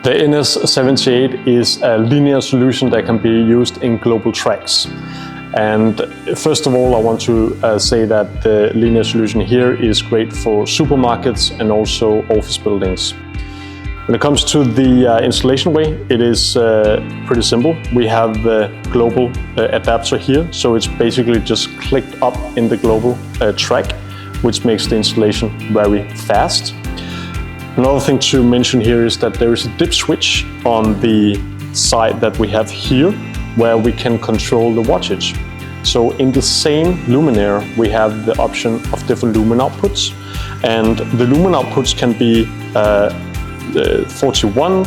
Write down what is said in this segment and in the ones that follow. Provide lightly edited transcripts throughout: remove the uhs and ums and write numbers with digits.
The NS78 is a linear solution that can be used in global tracks. And first of all, I want to say that the linear solution here is great for supermarkets and also office buildings. When it comes to the installation way, it is pretty simple. We have the global adapter here, so it's basically just clicked up in the global track, which makes the installation very fast. Another thing to mention here is that there is a dip switch on the side that we have here, where we can control the wattage. So in the same luminaire, we have the option of different lumen outputs, and the lumen outputs can be 41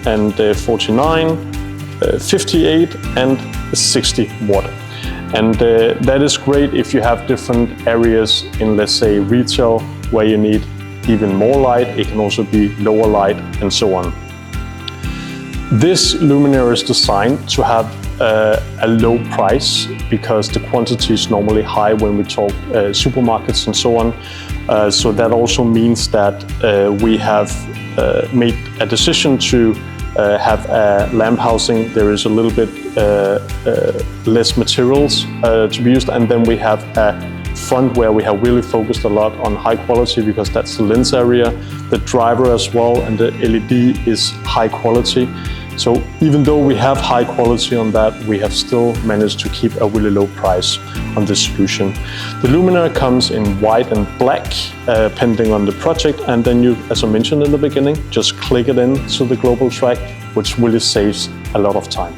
and 49, 58 and 60 watt. And that is great if you have different areas in, let's say, retail, where you need even more light. It can also be lower light and so on. This luminaire is designed to have a low price because the quantity is normally high when we talk supermarkets and so on. So that also means that we have made a decision to have a lamp housing. There is a little bit less materials to be used, and then we have a front where we have really focused a lot on high quality because that's the lens area, the driver as well, and the LED is high quality. So even though we have high quality on that, we have still managed to keep a really low price on this solution. The luminaire comes in white and black, depending on the project, and then you, as I mentioned in the beginning, just click it into the global track, which really saves a lot of time.